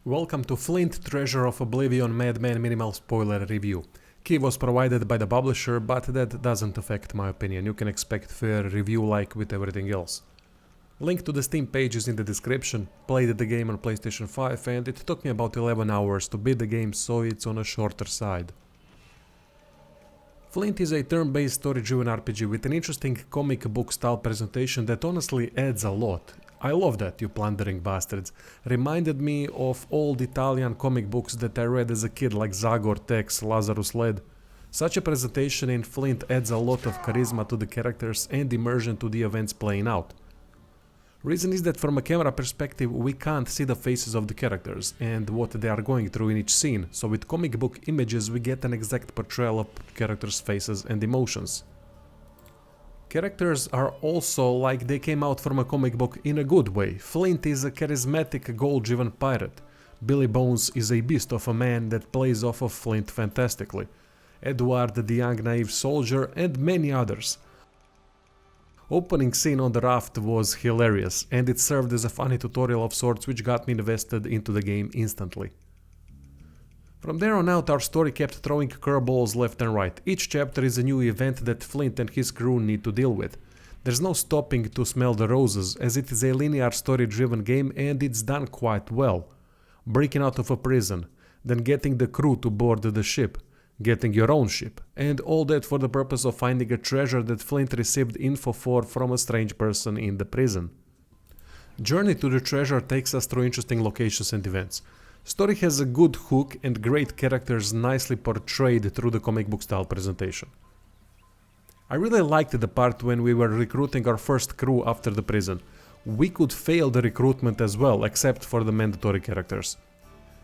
Welcome to Flint, Treasure of Oblivion Madman Minimal Spoiler Review. Key was provided by the publisher, but that doesn't affect my opinion. You can expect fair review like with everything else. Link to the Steam page is in the description. Played the game on PlayStation 5 and it took me about 11 hours to beat the game, so it's on a shorter side. Flint is a turn-based story-driven RPG with an interesting comic book style presentation that honestly adds a lot. I love that, you plundering bastards. Reminded me of old Italian comic books that I read as a kid like Zagor, Tex, Lazarus Led. Such a presentation in Flint adds a lot of charisma to the characters and immersion to the events playing out. Reason is that from a camera perspective we can't see the faces of the characters and what they are going through in each scene, so with comic book images we get an exact portrayal of characters' faces and emotions. Characters are also like they came out from a comic book in a good way. Flint is a charismatic, goal-driven pirate. Billy Bones is a beast of a man that plays off of Flint fantastically. Edward the young naive soldier and many others. Opening scene on the raft was hilarious and it served as a funny tutorial of sorts which got me invested into the game instantly. From there on out our story kept throwing curveballs left and right. Each chapter is a new event that Flint and his crew need to deal with. There's no stopping to smell the roses as it is a linear story driven game and it's done quite well. Breaking out of a prison, then getting the crew to board the ship, getting your own ship, and all that for the purpose of finding a treasure that Flint received info for from a strange person in the prison. Journey to the treasure takes us through interesting locations and events. Story has a good hook and great characters nicely portrayed through the comic book style presentation. I really liked the part when we were recruiting our first crew after the prison. We could fail the recruitment as well, except for the mandatory characters.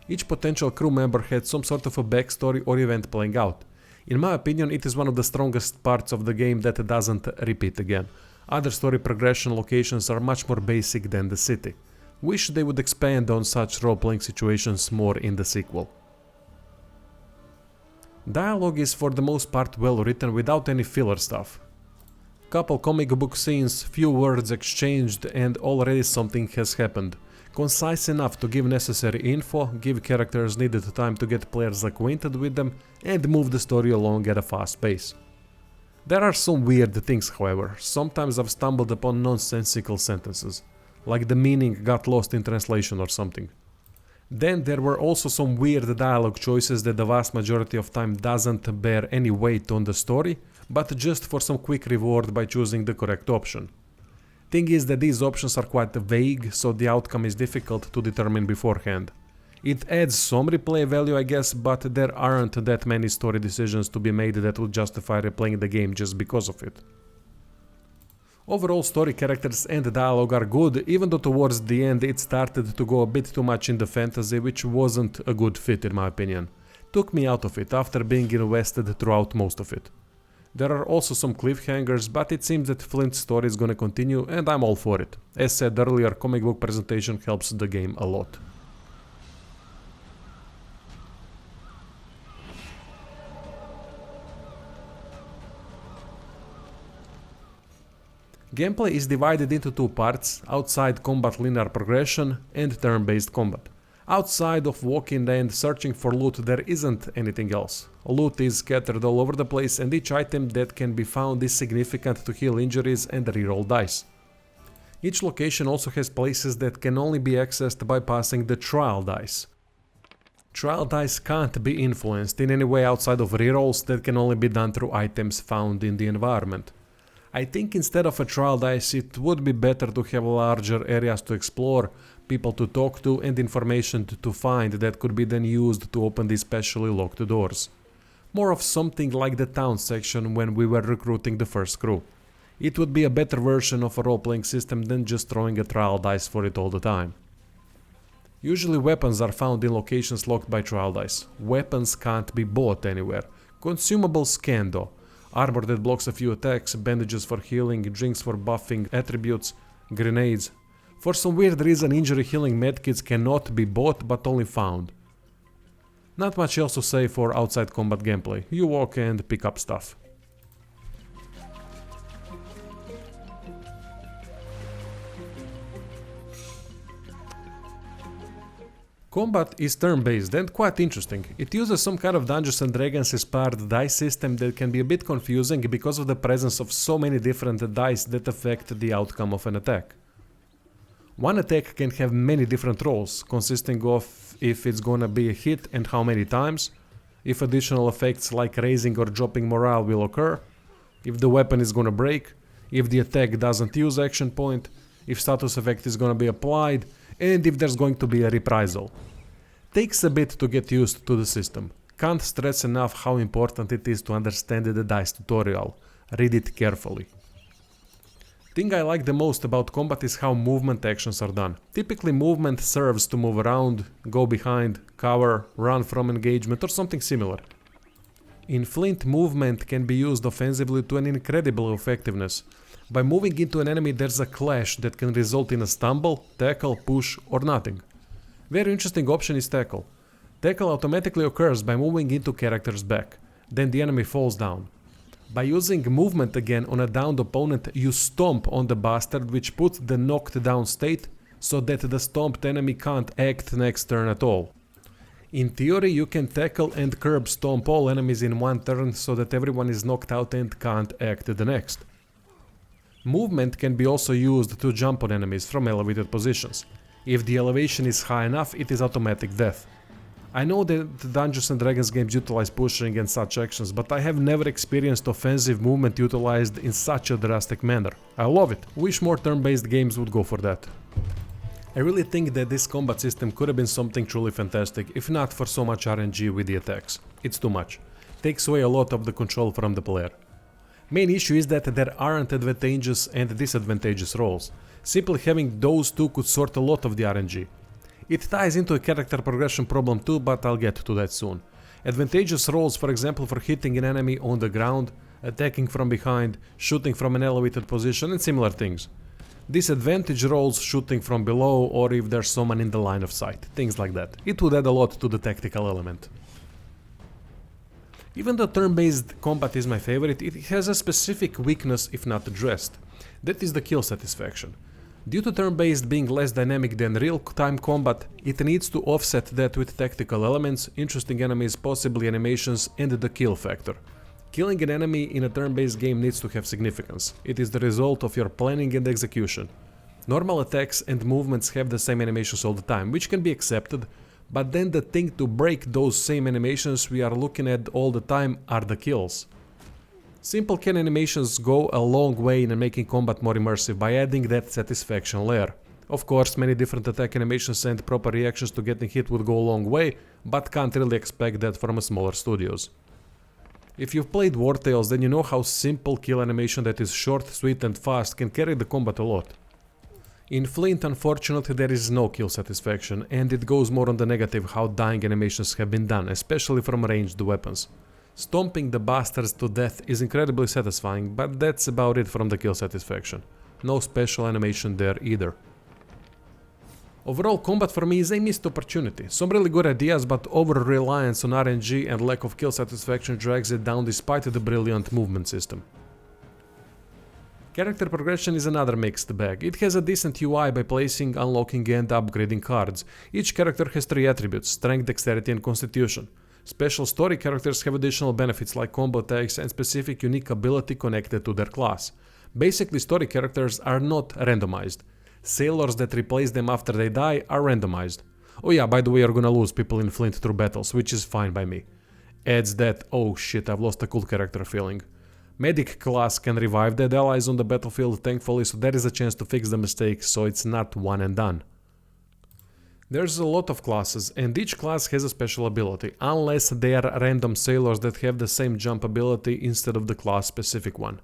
Each potential crew member had some sort of a backstory or event playing out. In my opinion, it is one of the strongest parts of the game that doesn't repeat again. Other story progression locations are much more basic than the city. Wish they would expand on such role-playing situations more in the sequel. Dialogue is for the most part well written without any filler stuff. Couple comic book scenes, few words exchanged and already something has happened. Concise enough to give necessary info, give characters needed time to get players acquainted with them and move the story along at a fast pace. There are some weird things however, sometimes I've stumbled upon nonsensical sentences. Like the meaning got lost in translation or something. Then there were also some weird dialogue choices that the vast majority of time doesn't bear any weight on the story, but just for some quick reward by choosing the correct option. Thing is that these options are quite vague, so the outcome is difficult to determine beforehand. It adds some replay value I guess, but there aren't that many story decisions to be made that would justify replaying the game just because of it. Overall story, characters and dialogue are good, even though towards the end it started to go a bit too much in the fantasy, which wasn't a good fit in my opinion. Took me out of it after being invested throughout most of it. There are also some cliffhangers, but it seems that Flint's story is gonna continue and I'm all for it. As said earlier, comic book presentation helps the game a lot. Gameplay is divided into two parts, outside combat linear progression and turn-based combat. Outside of walking and searching for loot there isn't anything else. Loot is scattered all over the place and each item that can be found is significant to heal injuries and reroll dice. Each location also has places that can only be accessed by passing the trial dice. Trial dice can't be influenced in any way outside of rerolls that can only be done through items found in the environment. I think instead of a trial dice it would be better to have larger areas to explore, people to talk to and information to find that could be then used to open these specially locked doors. More of something like the town section when we were recruiting the first crew. It would be a better version of a role-playing system than just throwing a trial dice for it all the time. Usually weapons are found in locations locked by trial dice. Weapons can't be bought anywhere. Consumables can though. Armor that blocks a few attacks, bandages for healing, drinks for buffing attributes, grenades. For some weird reason injury healing medkits cannot be bought but only found. Not much else to say for outside combat gameplay, you walk and pick up stuff. Combat is turn-based and quite interesting. It uses some kind of Dungeons and Dragons inspired dice system that can be a bit confusing because of the presence of so many different dice that affect the outcome of an attack. One attack can have many different rolls, consisting of if it's gonna be a hit and how many times, if additional effects like raising or dropping morale will occur, if the weapon is gonna break, if the attack doesn't use action point, if status effect is gonna be applied, and if there's going to be a reprisal. Takes a bit to get used to the system. Can't stress enough how important it is to understand the dice tutorial. Read it carefully. Thing I like the most about combat is how movement actions are done. Typically movement serves to move around, go behind, cover, run from engagement or something similar. In Flint, movement can be used offensively to an incredible effectiveness. By moving into an enemy there's a clash that can result in a stumble, tackle, push or nothing. Very interesting option is tackle. Tackle automatically occurs by moving into character's back, then the enemy falls down. By using movement again on a downed opponent, you stomp on the bastard, which puts the knocked down state so that the stomped enemy can't act next turn at all. In theory you can tackle and curb stomp all enemies in one turn so that everyone is knocked out and can't act the next. Movement can be also used to jump on enemies from elevated positions. If the elevation is high enough, it is automatic death. I know that the Dungeons and Dragons games utilize pushing and such actions, but I have never experienced offensive movement utilized in such a drastic manner. I love it. Wish more turn-based games would go for that. I really think that this combat system could have been something truly fantastic, if not for so much RNG with the attacks. It's too much. Takes away a lot of the control from the player. Main issue is that there aren't advantageous and disadvantageous roles. Simply having those two could sort a lot of the RNG. It ties into a character progression problem too, but I'll get to that soon. Advantageous roles, for example, for hitting an enemy on the ground, attacking from behind, shooting from an elevated position and similar things. Disadvantage roles, shooting from below or if there's someone in the line of sight, things like that. It would add a lot to the tactical element. Even though turn-based combat is my favorite, it has a specific weakness if not addressed. That is the kill satisfaction. Due to turn-based being less dynamic than real-time combat, it needs to offset that with tactical elements, interesting enemies, possibly animations, and the kill factor. Killing an enemy in a turn-based game needs to have significance. It is the result of your planning and execution. Normal attacks and movements have the same animations all the time, which can be accepted, but then the thing to break those same animations we are looking at all the time are the kills. Simple kill animations go a long way in making combat more immersive by adding that satisfaction layer. Of course, many different attack animations and proper reactions to getting hit would go a long way, but can't really expect that from smaller studios. If you've played War Tales, then you know how simple kill animation that is short, sweet and fast can carry the combat a lot. In Flint, unfortunately, there is no kill satisfaction, and it goes more on the negative how dying animations have been done, especially from ranged weapons. Stomping the bastards to death is incredibly satisfying, but that's about it from the kill satisfaction. No special animation there either. Overall, combat for me is a missed opportunity. Some really good ideas, but over-reliance on RNG and lack of kill satisfaction drags it down despite the brilliant movement system. Character progression is another mixed bag. It has a decent UI by placing, unlocking and upgrading cards. Each character has 3 attributes: strength, dexterity and constitution. Special story characters have additional benefits like combo tags and specific unique ability connected to their class. Basically, story characters are not randomized. Sailors that replace them after they die are randomized. Oh yeah, by the way, you're gonna lose people in Flint through battles, which is fine by me. Adds that oh shit, I've lost a cool character feeling. Medic class can revive dead allies on the battlefield, thankfully, so there is a chance to fix the mistake, so it's not one and done. There's a lot of classes, and each class has a special ability, unless they are random sailors that have the same jump ability instead of the class-specific one.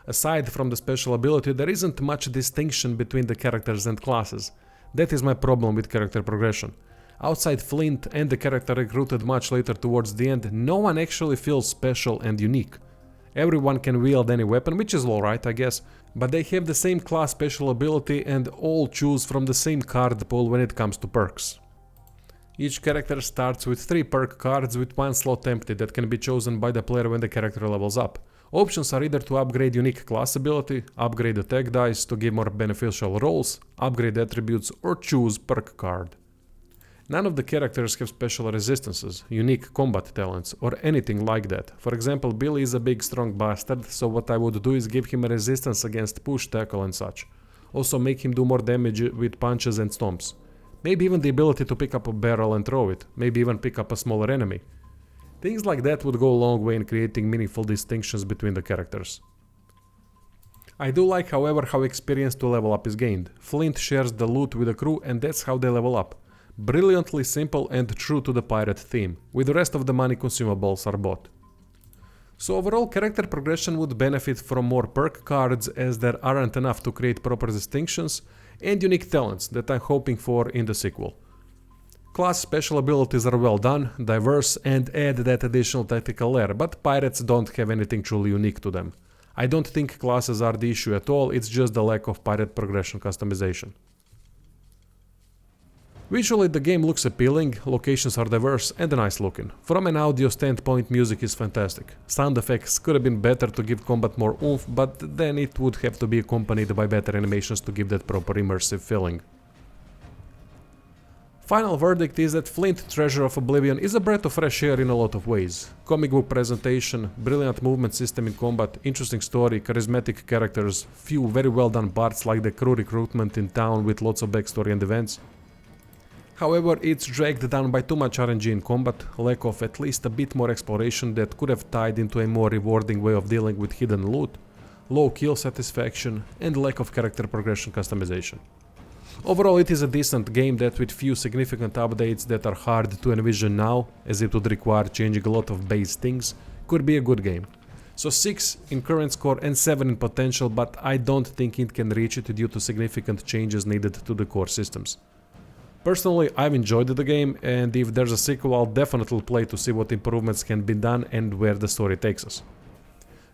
Aside from the special ability, there isn't much distinction between the characters and classes. That is my problem with character progression. Outside Flint and the character recruited much later towards the end, no one actually feels special and unique. Everyone can wield any weapon, which is alright I guess, but they have the same class special ability and all choose from the same card pool when it comes to perks. Each character starts with 3 perk cards with 1 slot empty that can be chosen by the player when the character levels up. Options are either to upgrade unique class ability, upgrade attack dice to give more beneficial rolls, upgrade attributes or choose perk card. None of the characters have special resistances, unique combat talents, or anything like that. For example, Billy is a big strong bastard, so what I would do is give him a resistance against push, tackle and such. Also make him do more damage with punches and stomps. Maybe even the ability to pick up a barrel and throw it, maybe even pick up a smaller enemy. Things like that would go a long way in creating meaningful distinctions between the characters. I do like, however, how experience to level up is gained. Flint shares the loot with the crew and that's how they level up. Brilliantly simple and true to the pirate theme, with the rest of the money consumables are bought. So overall, character progression would benefit from more perk cards as there aren't enough to create proper distinctions and unique talents that I'm hoping for in the sequel. Class special abilities are well done, diverse and add that additional tactical layer, but pirates don't have anything truly unique to them. I don't think classes are the issue at all, it's just the lack of pirate progression customization. Visually the game looks appealing, locations are diverse and nice looking. From an audio standpoint, music is fantastic. Sound effects could have been better to give combat more oomph, but then it would have to be accompanied by better animations to give that proper immersive feeling. Final verdict is that Flint, Treasure of Oblivion is a breath of fresh air in a lot of ways. Comic book presentation, brilliant movement system in combat, interesting story, charismatic characters, few very well done parts like the crew recruitment in town with lots of backstory and events. However, it's dragged down by too much RNG in combat, lack of at least a bit more exploration that could have tied into a more rewarding way of dealing with hidden loot, low kill satisfaction, and lack of character progression customization. Overall, it is a decent game that with few significant updates that are hard to envision now, as it would require changing a lot of base things, could be a good game. So 6 in current score and 7 in potential, but I don't think it can reach it due to significant changes needed to the core systems. Personally, I've enjoyed the game, and if there's a sequel, I'll definitely play to see what improvements can be done and where the story takes us.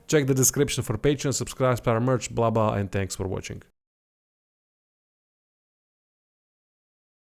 Check the description for Patreon, subscribe to our merch, blah blah, and thanks for watching.